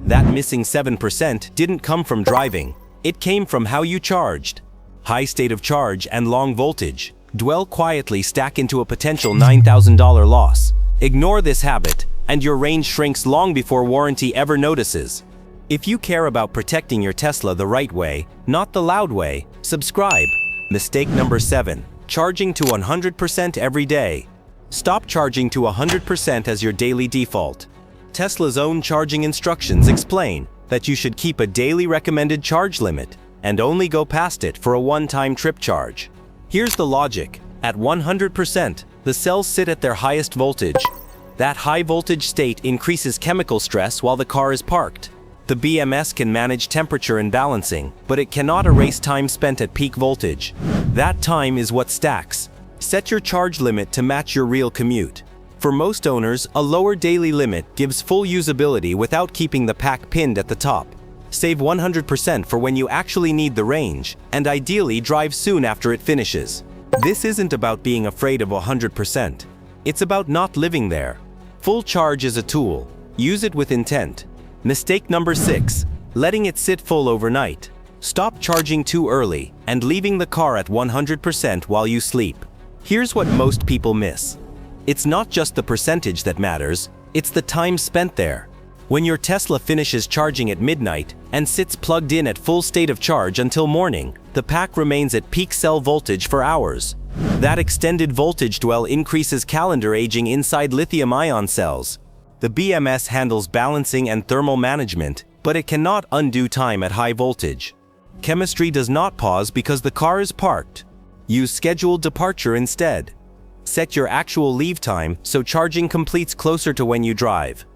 That missing 7% didn't come from driving. It came from how you charged. High state of charge and long voltage dwell quietly stack into a potential $9,000 loss. Ignore this habit, and your range shrinks long before warranty ever notices. If you care about protecting your Tesla the right way, not the loud way, subscribe. Mistake number 7. Charging to 100% every day. Stop charging to 100% as your daily default. Tesla's own charging instructions explain that you should keep a daily recommended charge limit and only go past it for a one-time trip charge. Here's the logic. At 100%, the cells sit at their highest voltage. That high voltage state increases chemical stress while the car is parked. The BMS can manage temperature and balancing, but it cannot erase time spent at peak voltage. That time is what stacks. Set your charge limit to match your real commute. For most owners, a lower daily limit gives full usability without keeping the pack pinned at the top. Save 100% for when you actually need the range, and ideally drive soon after it finishes. This isn't about being afraid of 100%. It's about not living there. Full charge is a tool. Use it with intent. Mistake number 6. Letting it sit full overnight. Stop charging too early and leaving the car at 100% while you sleep. Here's what most people miss. It's not just the percentage that matters, it's the time spent there. When your Tesla finishes charging at midnight and sits plugged in at full state of charge until morning, the pack remains at peak cell voltage for hours. That extended voltage dwell increases calendar aging inside lithium-ion cells. The BMS handles balancing and thermal management, but it cannot undo time at high voltage. Chemistry does not pause because the car is parked. Use scheduled departure instead. Set your actual leave time so charging completes closer to when you drive.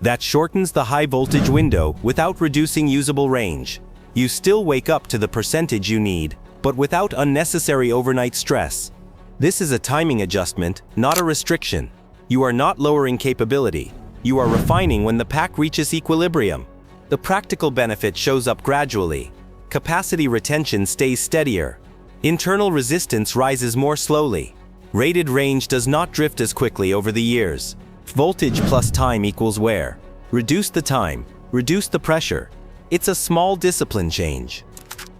That shortens the high voltage window without reducing usable range. You still wake up to the percentage you need, but without unnecessary overnight stress. This is a timing adjustment, not a restriction. You are not lowering capability. You are refining when the pack reaches equilibrium. The practical benefit shows up gradually. Capacity retention stays steadier. Internal resistance rises more slowly. Rated range does not drift as quickly over the years. Voltage plus time equals wear. Reduce the time, reduce the pressure. It's a small discipline change.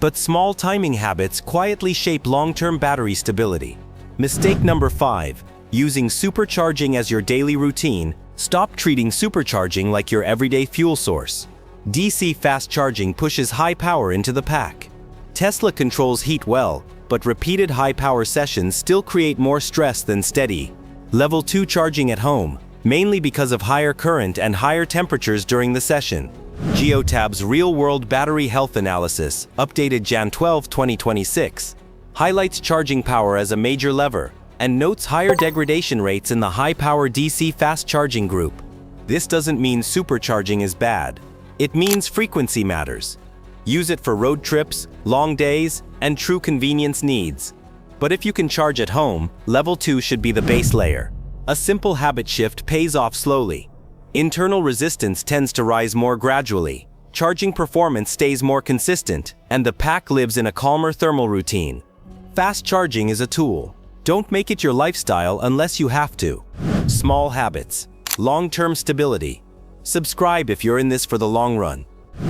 But small timing habits quietly shape long-term battery stability. Mistake number 5. Using supercharging as your daily routine. Stop treating supercharging like your everyday fuel source. DC fast charging pushes high power into the pack. Tesla controls heat well, but repeated high-power sessions still create more stress than steady. Level 2 charging at home, mainly because of higher current and higher temperatures during the session. Geotab's Real-World Battery Health Analysis, updated Jan 12, 2026, highlights charging power as a major lever, and notes higher degradation rates in the high-power DC fast charging group. This doesn't mean supercharging is bad. It means frequency matters. Use it for road trips, long days, and true convenience needs. But if you can charge at home, level 2 should be the base layer. A simple habit shift pays off slowly. Internal resistance tends to rise more gradually. Charging performance stays more consistent, and the pack lives in a calmer thermal routine. Fast charging is a tool. Don't make it your lifestyle unless you have to. Small habits. Long-term stability. Subscribe if you're in this for the long run.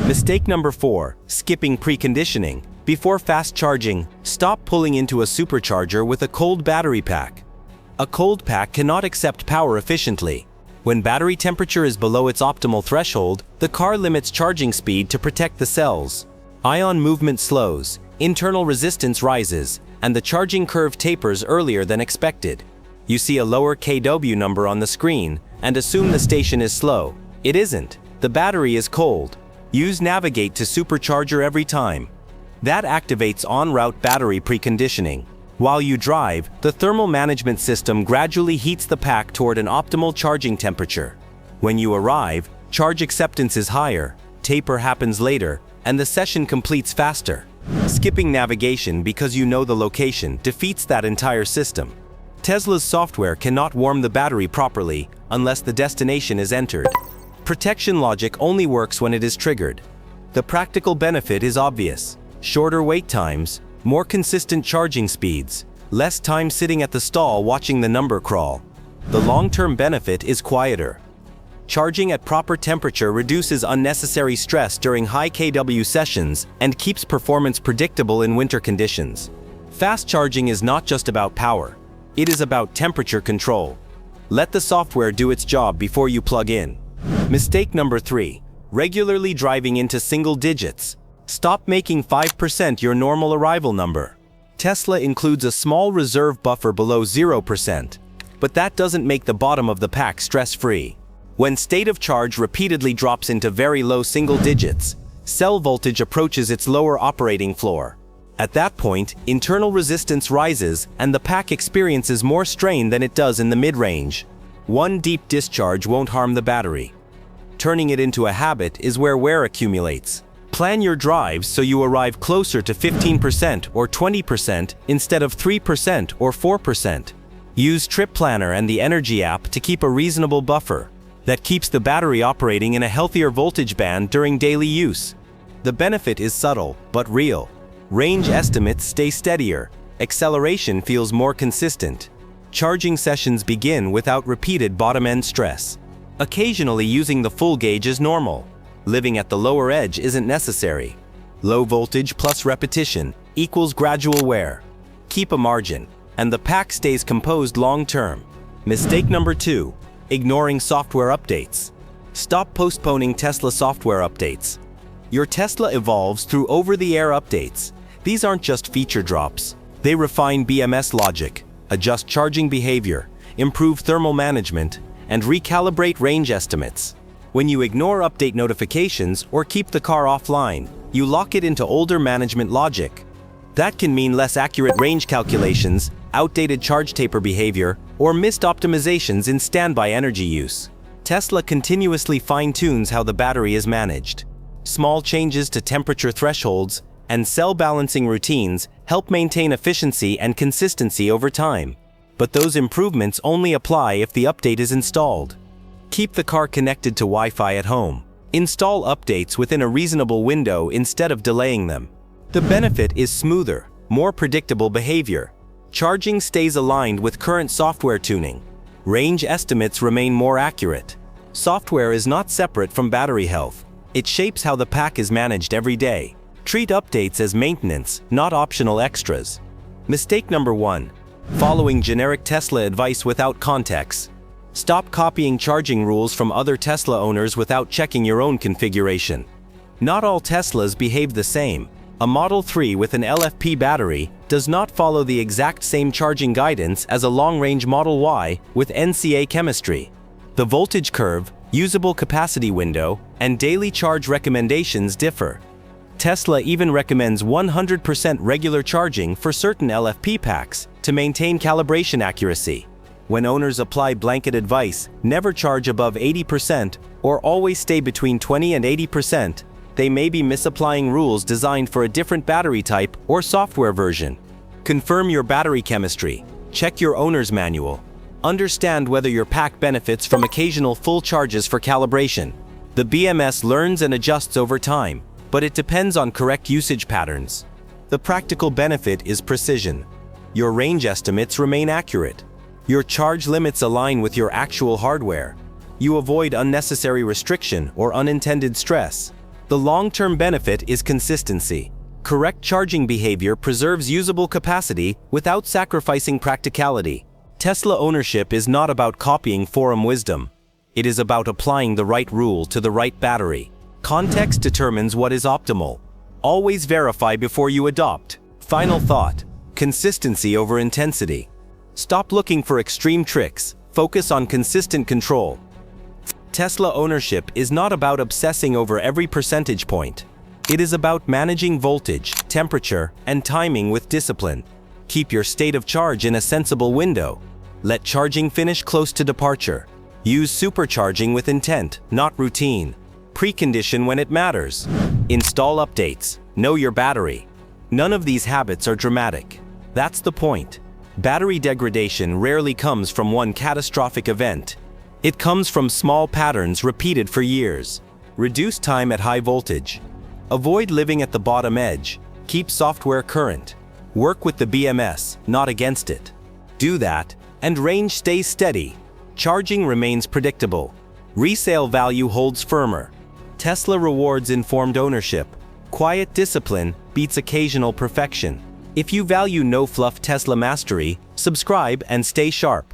Mistake number 4. Skipping preconditioning. Before fast charging, stop pulling into a supercharger with a cold battery pack. A cold pack cannot accept power efficiently. When battery temperature is below its optimal threshold, the car limits charging speed to protect the cells. Ion movement slows, internal resistance rises, and the charging curve tapers earlier than expected. You see a lower kW number on the screen and assume the station is slow. It isn't. The battery is cold. Use Navigate to supercharger every time. That activates en-route battery preconditioning. While you drive, the thermal management system gradually heats the pack toward an optimal charging temperature. When you arrive, charge acceptance is higher, taper happens later, and the session completes faster. Skipping navigation because you know the location defeats that entire system. Tesla's software cannot warm the battery properly unless the destination is entered. Protection logic only works when it is triggered. The practical benefit is obvious. Shorter wait times, more consistent charging speeds, less time sitting at the stall watching the number crawl. The long-term benefit is quieter. Charging at proper temperature reduces unnecessary stress during high kW sessions and keeps performance predictable in winter conditions. Fast charging is not just about power. It is about temperature control. Let the software do its job before you plug in. Mistake number 3. Regularly driving into single digits. Stop making 5% your normal arrival number. Tesla includes a small reserve buffer below 0%, but that doesn't make the bottom of the pack stress-free. When state of charge repeatedly drops into very low single digits, cell voltage approaches its lower operating floor. At that point, internal resistance rises and the pack experiences more strain than it does in the mid-range. One deep discharge won't harm the battery. Turning it into a habit is where wear accumulates. Plan your drives so you arrive closer to 15% or 20% instead of 3% or 4%. Use Trip Planner and the Energy app to keep a reasonable buffer that keeps the battery operating in a healthier voltage band during daily use. The benefit is subtle, but real. Range estimates stay steadier. Acceleration feels more consistent. Charging sessions begin without repeated bottom-end stress. Occasionally using the full gauge is normal. Living at the lower edge isn't necessary. Low voltage plus repetition equals gradual wear. Keep a margin, and the pack stays composed long-term. Mistake number 2. Ignoring software updates. Stop postponing Tesla software updates. Your Tesla evolves through over-the-air updates. These aren't just feature drops. They refine BMS logic, adjust charging behavior, improve thermal management, and recalibrate range estimates. When you ignore update notifications or keep the car offline, you lock it into older management logic. That can mean less accurate range calculations, outdated charge taper behavior, or missed optimizations in standby energy use. Tesla continuously fine-tunes how the battery is managed. Small changes to temperature thresholds and cell balancing routines help maintain efficiency and consistency over time. But those improvements only apply if the update is installed. Keep the car connected to Wi-Fi at home. Install updates within a reasonable window instead of delaying them. The benefit is smoother, more predictable behavior. Charging stays aligned with current software tuning. Range estimates remain more accurate. Software is not separate from battery health. It shapes how the pack is managed every day. Treat updates as maintenance, not optional extras. Mistake number 1. Following generic Tesla advice without context. Stop copying charging rules from other Tesla owners without checking your own configuration. Not all Teslas behave the same. A Model 3 with an LFP battery does not follow the exact same charging guidance as a long-range Model Y with NCA chemistry. The voltage curve, usable capacity window, and daily charge recommendations differ. Tesla even recommends 100% regular charging for certain LFP packs to maintain calibration accuracy. When owners apply blanket advice, never charge above 80% or always stay between 20 and 80%, they may be misapplying rules designed for a different battery type or software version. Confirm your battery chemistry. Check your owner's manual. Understand whether your pack benefits from occasional full charges for calibration. The BMS learns and adjusts over time, but it depends on correct usage patterns. The practical benefit is precision. Your range estimates remain accurate. Your charge limits align with your actual hardware. You avoid unnecessary restriction or unintended stress. The long-term benefit is consistency. Correct charging behavior preserves usable capacity without sacrificing practicality. Tesla ownership is not about copying forum wisdom. It is about applying the right rule to the right battery. Context determines what is optimal. Always verify before you adopt. Final thought: consistency over intensity. Stop looking for extreme tricks. Focus on consistent control. Tesla ownership is not about obsessing over every percentage point. It is about managing voltage, temperature, and timing with discipline. Keep your state of charge in a sensible window. Let charging finish close to departure. Use supercharging with intent, not routine. Precondition when it matters. Install updates. Know your battery. None of these habits are dramatic. That's the point. Battery degradation rarely comes from one catastrophic event. It comes from small patterns repeated for years. Reduce time at high voltage. Avoid living at the bottom edge. Keep software current. Work with the BMS, not against it. Do that, and range stays steady. Charging remains predictable. Resale value holds firmer. Tesla rewards informed ownership. Quiet discipline beats occasional perfection. If you value no-fluff Tesla mastery, subscribe and stay sharp.